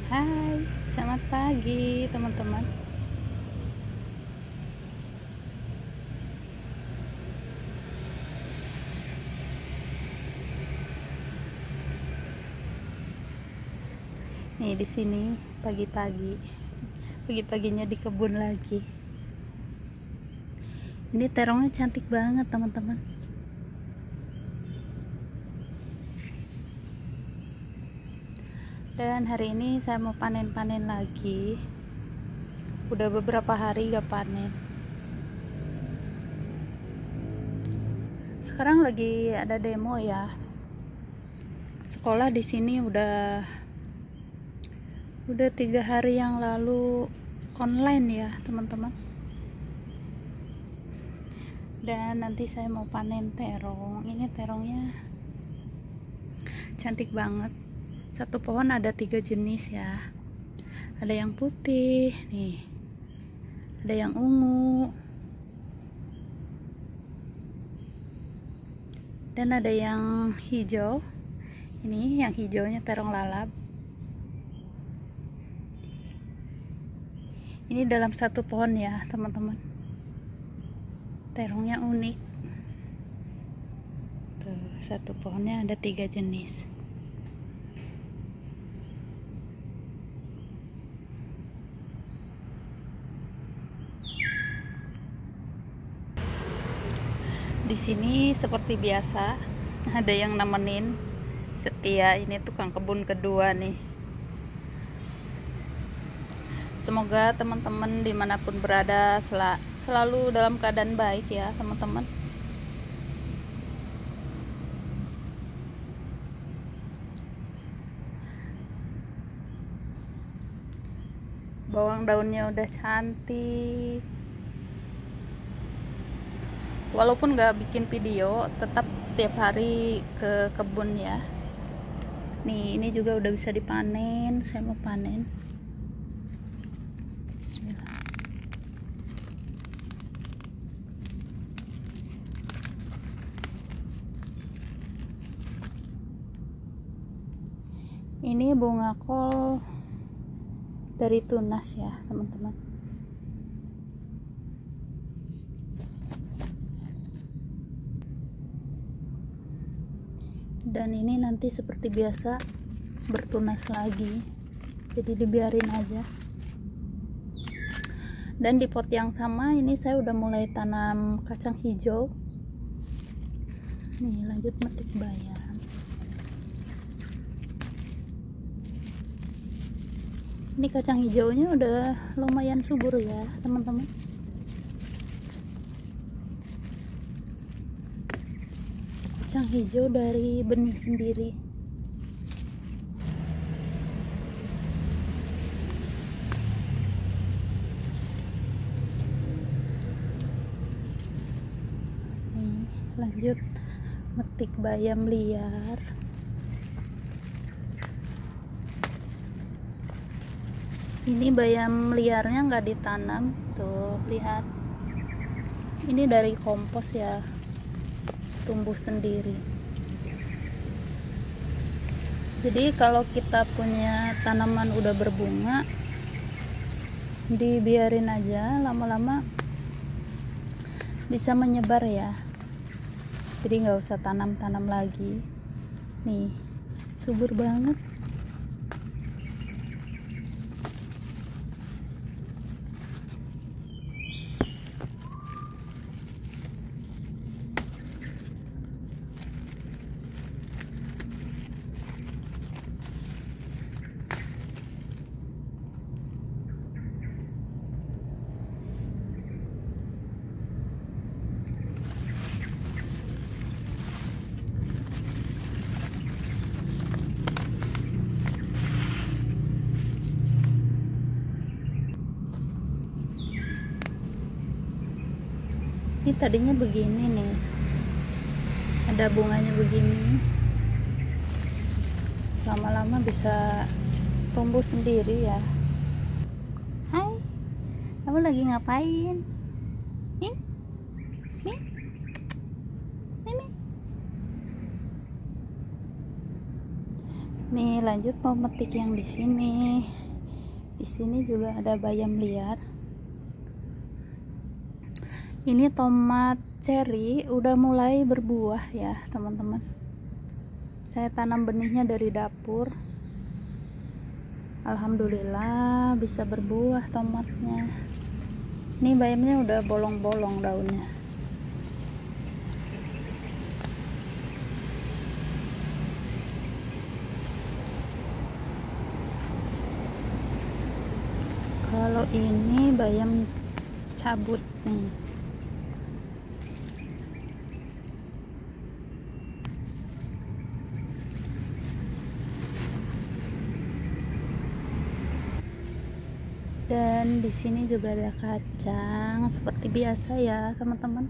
Hai, selamat pagi teman-teman. Nih di sini pagi-paginya di kebun lagi. Ini terongnya cantik banget teman-teman. Dan hari ini saya mau panen-panen lagi. Udah beberapa hari gak panen. Sekarang lagi ada demo ya. Sekolah di sini udah 3 hari yang lalu online ya teman-teman. Dan nanti saya mau panen terong. Ini terongnya cantik banget. Satu pohon ada 3 jenis ya. Ada yang putih nih, ada yang ungu, dan ada yang hijau. Ini yang hijaunya terong lalap. Ini dalam satu pohon ya teman-teman. Terongnya unik. Tuh, satu pohonnya ada 3 jenis. Di sini seperti biasa ada yang nemenin setia, ini tukang kebun kedua nih. Semoga teman-teman dimanapun berada selalu dalam keadaan baik ya teman-teman. Bawang daunnya udah cantik. Walaupun gak bikin video, tetap setiap hari ke kebun ya. Nih, ini juga udah bisa dipanen. Saya mau panen. Bismillah. Ini bunga kol dari tunas ya teman-teman. Dan ini nanti seperti biasa bertunas lagi, jadi dibiarin aja. Dan di pot yang sama ini saya udah mulai tanam kacang hijau. Nih, lanjut metik bayam. Ini kacang hijaunya udah lumayan subur ya teman-teman. Kacang hijau dari benih sendiri. Nih, lanjut metik bayam liar. Ini bayam liarnya nggak ditanam, tuh lihat. Ini dari kompos ya, tumbuh sendiri. Jadi kalau kita punya tanaman udah berbunga, dibiarin aja, lama-lama bisa menyebar ya. Jadi nggak usah tanam-tanam lagi. Nih, subur banget. Ini tadinya begini nih, ada bunganya begini, lama-lama bisa tumbuh sendiri ya. Hai, kamu lagi ngapain? Nih, nih, nih. Nih lanjut mau metik yang di sini. Di sini juga ada bayam liar. Ini tomat cherry udah mulai berbuah ya teman-teman. Saya tanam benihnya dari dapur. Alhamdulillah bisa berbuah tomatnya. Ini bayamnya udah bolong-bolong daunnya. Kalau ini bayam cabut nih. Dan di sini juga ada kacang seperti biasa ya teman-teman.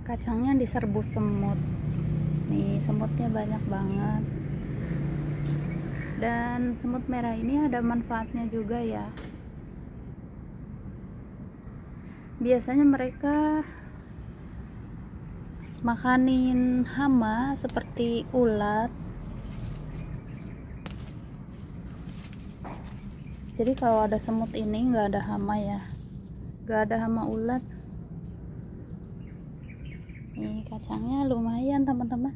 Kacangnya diserbu semut. Nih semutnya banyak banget. Dan semut merah ini ada manfaatnya juga ya. Biasanya mereka makanin hama seperti ulat. Jadi kalau ada semut ini nggak ada hama ya, nggak ada hama ulat. Nih kacangnya lumayan teman-teman,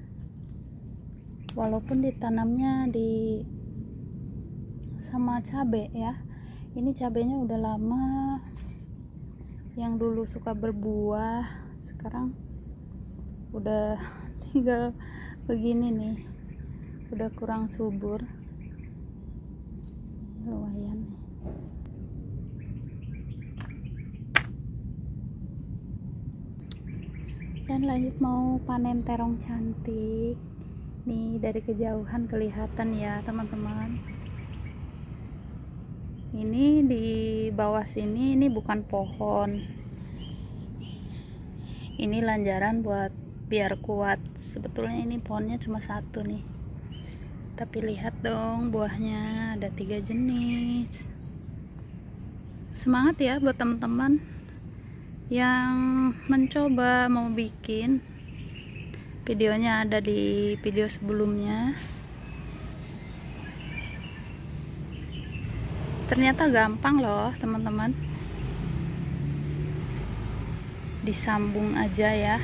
walaupun ditanamnya di sama cabai ya. Ini cabainya udah lama, yang dulu suka berbuah sekarang udah tinggal begini nih, udah kurang subur. Lumayan. Dan lanjut mau panen terong cantik nih, dari kejauhan kelihatan ya teman-teman. Ini di bawah sini ini bukan pohon, ini lanjaran buat biar kuat. Sebetulnya ini pohonnya cuma satu nih, tapi lihat dong buahnya ada 3 jenis. Semangat ya buat teman-teman yang mencoba mau bikin. Videonya ada di video sebelumnya. Ternyata gampang loh teman-teman, disambung aja ya,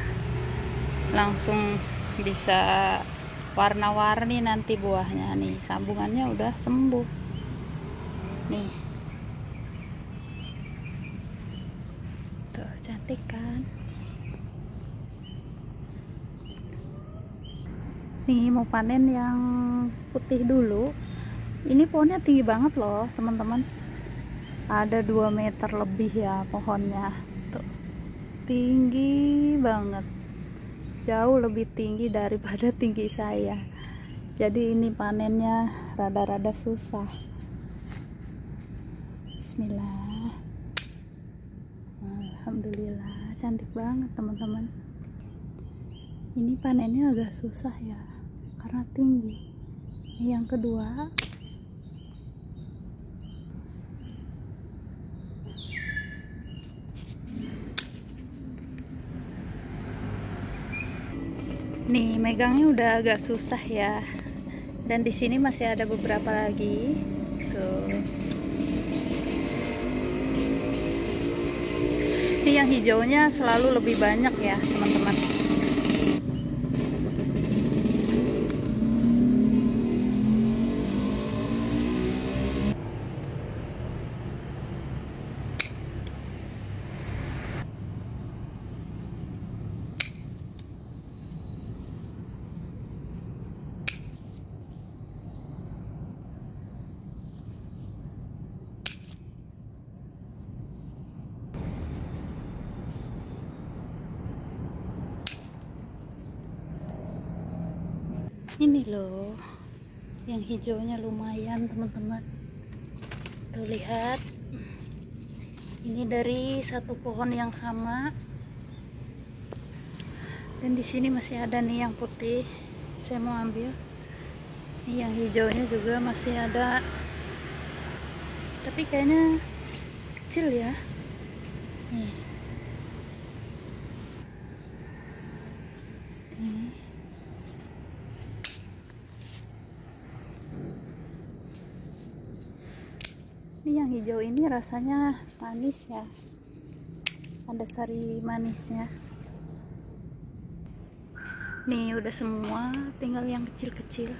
langsung bisa warna-warni nanti buahnya. Nih sambungannya udah sembuh nih, tuh cantik kan. Nih mau panen yang putih dulu. Ini pohonnya tinggi banget loh teman-teman, ada 2 meter lebih ya pohonnya tuh, tinggi banget, jauh lebih tinggi daripada tinggi saya. Jadi ini panennya rada-rada susah. Bismillah. Alhamdulillah cantik banget teman-teman. Ini panennya agak susah ya karena tinggi. Ini yang kedua. Nih megangnya udah agak susah ya, dan di sini masih ada beberapa lagi tuh. Ini yang hijaunya selalu lebih banyak ya teman-teman. Ini loh yang hijaunya lumayan teman-teman, tuh lihat. Ini dari satu pohon yang sama, dan di sini masih ada nih yang putih, saya mau ambil. Ini yang hijaunya juga masih ada, tapi kayaknya kecil ya. Nih. yang hijau ini rasanya manis ya, ada sari manisnya. Nih udah semua, tinggal yang kecil-kecil.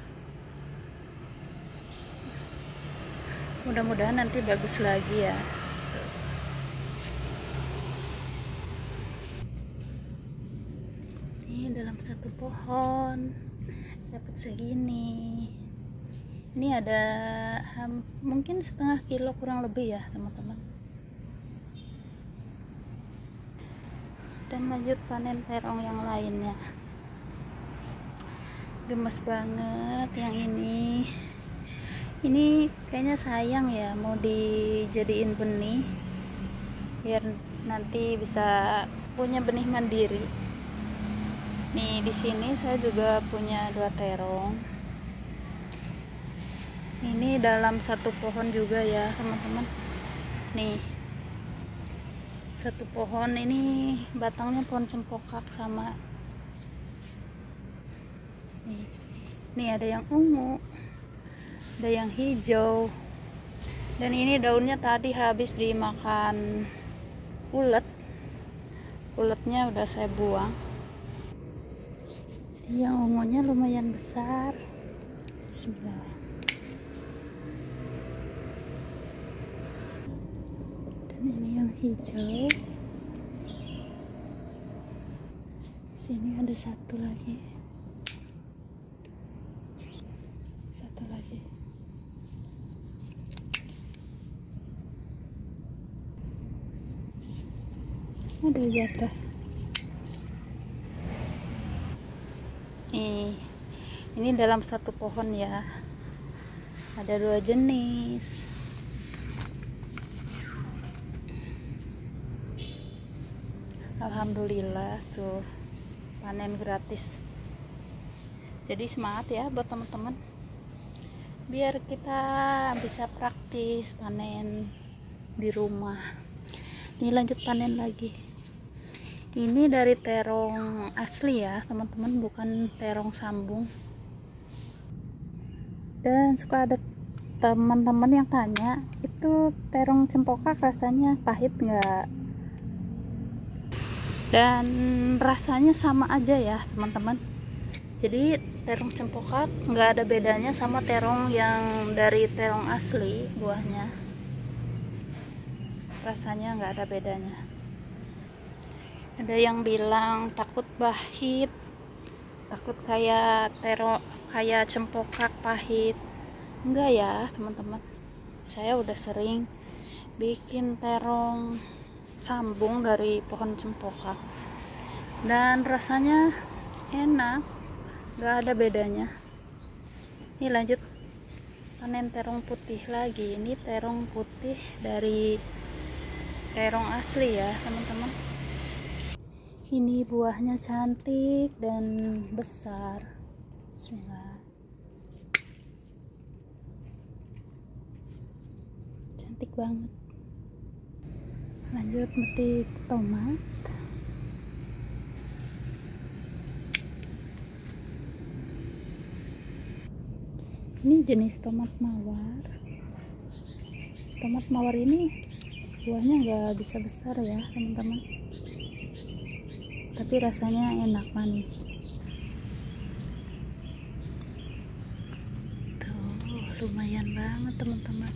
Mudah-mudahan nanti bagus lagi ya. Ini dalam satu pohon dapat segini. Ini ada mungkin setengah kilo kurang lebih ya teman-teman. Dan lanjut panen terong yang lainnya. Gemes banget yang ini. Ini kayaknya sayang ya, mau dijadiin benih biar nanti bisa punya benih mandiri. Nih di sini saya juga punya 2 terong. Ini dalam satu pohon juga ya teman-teman. Nih satu pohon, ini batangnya pohon cempokak sama. Nih ada yang ungu, ada yang hijau, dan ini daunnya tadi habis dimakan ulet. Uletnya udah saya buang. Yang ungunya lumayan besar. Bismillah. Dan ini yang hijau. Sini ada satu lagi. Satu lagi. Ada jatuh. Ini dalam satu pohon ya. Ada 2 jenis. Alhamdulillah tuh panen gratis. Jadi semangat ya buat teman-teman, biar kita bisa praktis panen di rumah. Ini lanjut panen lagi. Ini dari terong asli ya teman-teman, bukan terong sambung. Dan suka ada teman-teman yang tanya, itu terong cempokak rasanya pahit nggak? Dan rasanya sama aja ya teman-teman. Jadi terong cempokak nggak ada bedanya sama terong yang dari terong asli buahnya. Rasanya nggak ada bedanya. Ada yang bilang takut pahit, takut kayak kayak cempokak pahit. Enggak ya teman-teman, saya udah sering bikin terong sambung dari pohon cempokak dan rasanya enak, nggak ada bedanya. Ini lanjut panen terong putih lagi. Ini terong putih dari terong asli ya teman-teman. Ini buahnya cantik dan besar. Bismillah. Cantik banget. Lanjut metik tomat. Ini jenis tomat mawar. Tomat mawar ini buahnya nggak bisa besar ya teman-teman, tapi rasanya enak, manis. Tuh lumayan banget teman-teman.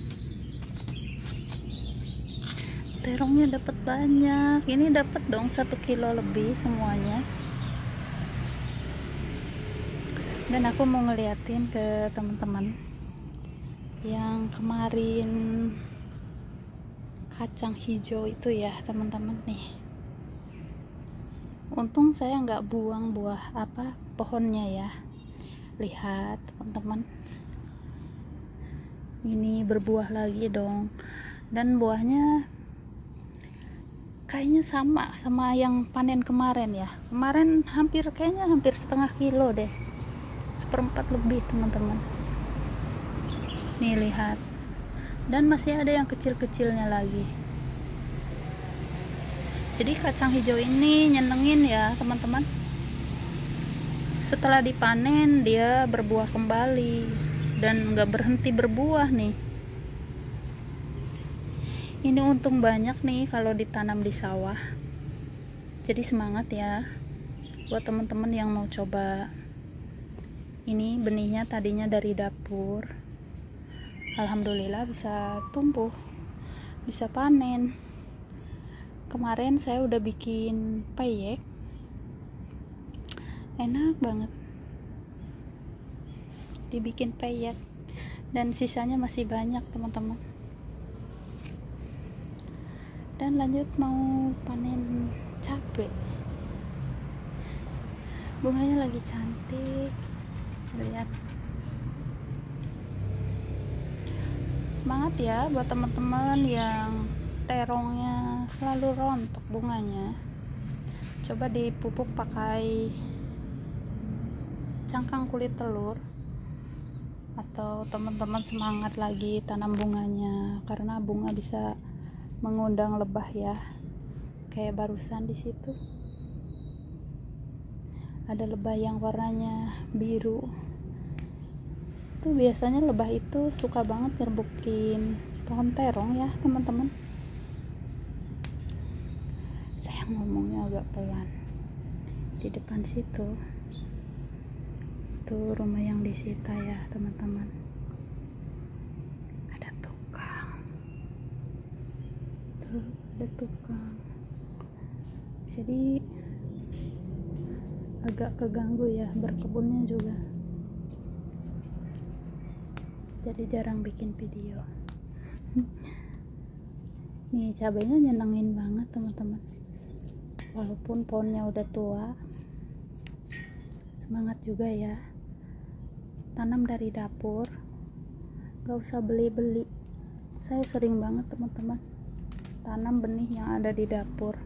Terongnya dapat banyak. Ini dapat dong 1 kilo lebih semuanya. Dan aku mau ngeliatin ke teman-teman yang kemarin kacang hijau itu ya teman-teman. Nih, untung saya nggak buang buah pohonnya ya. Lihat teman-teman, ini berbuah lagi dong. Dan buahnya kayaknya sama yang panen kemarin ya. Kemarin kayaknya hampir setengah kilo deh, 1/4 lebih teman-teman. Nih lihat, dan masih ada yang kecil-kecilnya lagi. Jadi kacang hijau ini nyenengin ya teman-teman. Setelah dipanen dia berbuah kembali dan nggak berhenti berbuah nih. Ini untung banyak nih kalau ditanam di sawah. Jadi semangat ya buat teman-teman yang mau coba. Ini benihnya tadinya dari dapur, alhamdulillah bisa tumbuh, bisa panen. Kemarin saya udah bikin peyek, enak banget dibikin peyek, dan sisanya masih banyak teman-teman. Dan lanjut mau panen cabai. Bunganya lagi cantik, lihat. Semangat ya buat teman-teman yang terongnya selalu rontok bunganya. Coba dipupuk pakai cangkang kulit telur, atau teman-teman semangat lagi tanam bunganya, karena bunga bisa mengundang lebah ya. Kayak barusan di situ ada lebah yang warnanya biru. Itu biasanya lebah itu suka banget nyerbukin pohon terong ya teman-teman. Saya ngomongnya agak pelan. Di depan situ tuh rumah yang disita ya teman-teman, ada tukang tuh, ada tukang. Jadi agak keganggu ya berkebunnya juga, jadi jarang bikin video. Nih cabainya nyenengin banget teman-teman, walaupun pohonnya udah tua. Semangat juga ya, tanam dari dapur, gak usah beli-beli. Saya sering banget teman-teman tanam benih yang ada di dapur,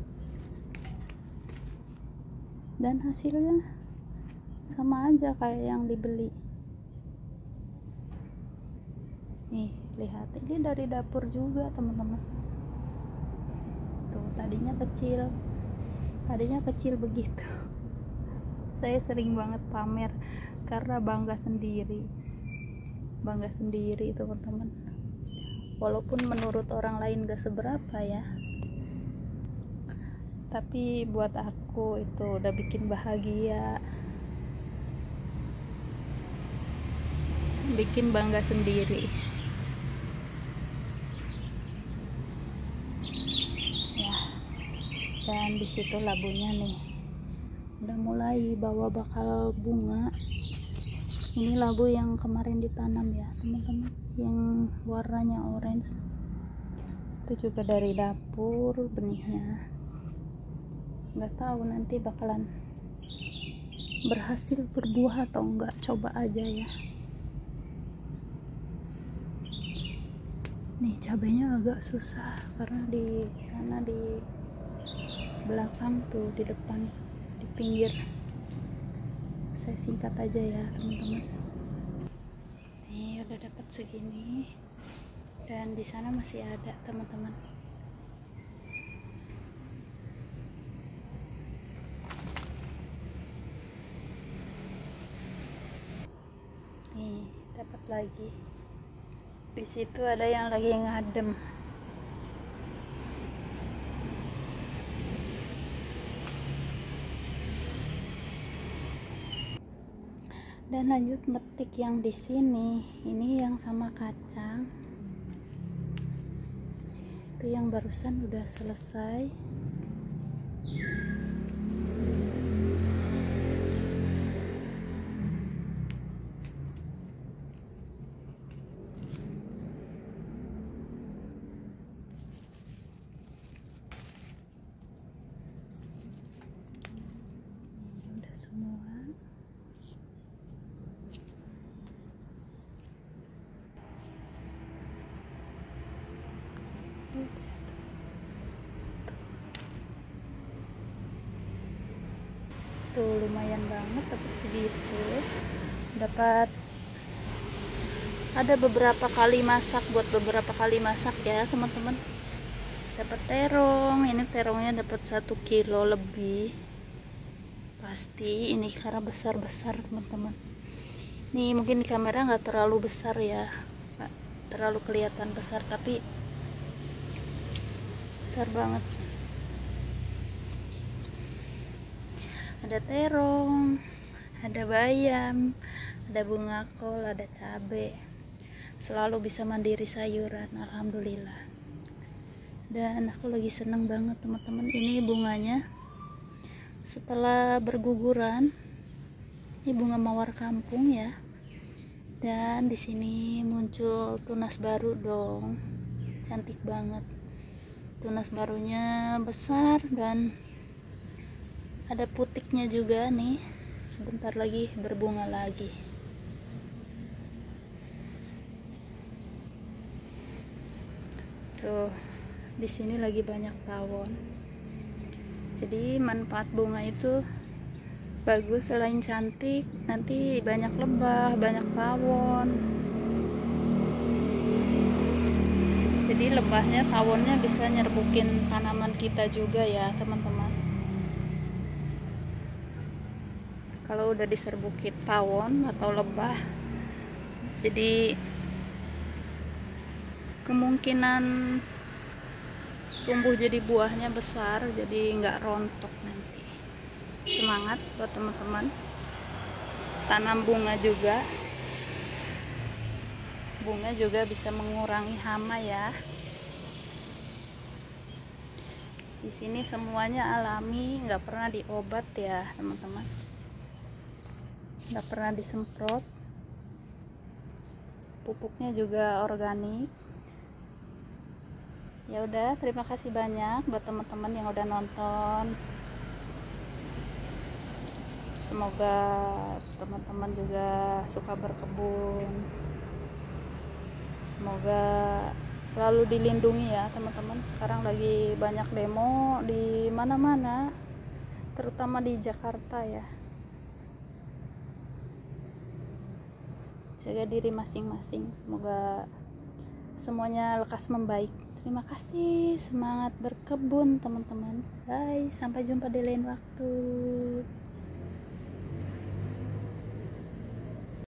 dan hasilnya sama aja kayak yang dibeli. Nih lihat, ini dari dapur juga teman-teman. Tuh tadinya kecil begitu. Saya sering banget pamer karena bangga sendiri teman-teman, walaupun menurut orang lain gak seberapa ya, tapi buat aku itu udah bikin bahagia, bikin bangga sendiri ya. Dan disitu labunya nih udah mulai bawa bakal bunga. Ini labu yang kemarin ditanam ya teman-teman, yang warnanya orange. Itu juga dari dapur benihnya. Nggak tahu nanti bakalan berhasil berbuah atau enggak, coba aja ya. Nih cabainya agak susah karena di sana di belakang tuh, di depan, di pinggir. Saya singkat aja ya teman-teman. Nih udah dapat segini, dan di sana masih ada teman-teman. Nih dapat lagi. Di situ ada yang lagi ngadem. Dan lanjut metik yang di sini. Ini yang sama kacang. Itu yang barusan udah selesai. Udah semua. Tuh lumayan banget dapat segitu. Dapat ada beberapa kali masak, buat beberapa kali masak ya teman-teman. Dapat terong, ini terongnya dapat 1 kilo lebih pasti ini, karena besar-besar teman-teman. Nih mungkin di kamera nggak terlalu besar ya, nggak terlalu kelihatan besar, tapi besar banget. Ada terong, ada bayam, ada bunga kol, ada cabai. Selalu bisa mandiri sayuran, alhamdulillah. Dan aku lagi seneng banget teman-teman, ini bunganya setelah berguguran. Ini bunga mawar kampung ya. Dan di sini muncul tunas baru dong, cantik banget. Tunas barunya besar dan ada putiknya juga nih. Sebentar lagi berbunga lagi. Tuh, di sini lagi banyak tawon. Jadi manfaat bunga itu bagus, selain cantik, nanti banyak lebah, banyak tawon. Jadi lebahnya, tawonnya bisa nyerbukin tanaman kita juga ya teman-teman. Kalau udah diserbukin tawon atau lebah, jadi kemungkinan tumbuh jadi buahnya besar, jadi nggak rontok nanti. Semangat buat teman-teman tanam bunga juga. Bunga juga bisa mengurangi hama ya. Di sini semuanya alami, nggak pernah diobat ya teman-teman, nggak pernah disemprot. Pupuknya juga organik. Ya udah, terima kasih banyak buat teman-teman yang udah nonton. Semoga teman-teman juga suka berkebun. Semoga selalu dilindungi ya teman-teman. Sekarang lagi banyak demo di mana-mana, terutama di Jakarta ya. Jaga diri masing-masing, semoga semuanya lekas membaik. Terima kasih, semangat berkebun teman-teman. Bye, sampai jumpa di lain waktu.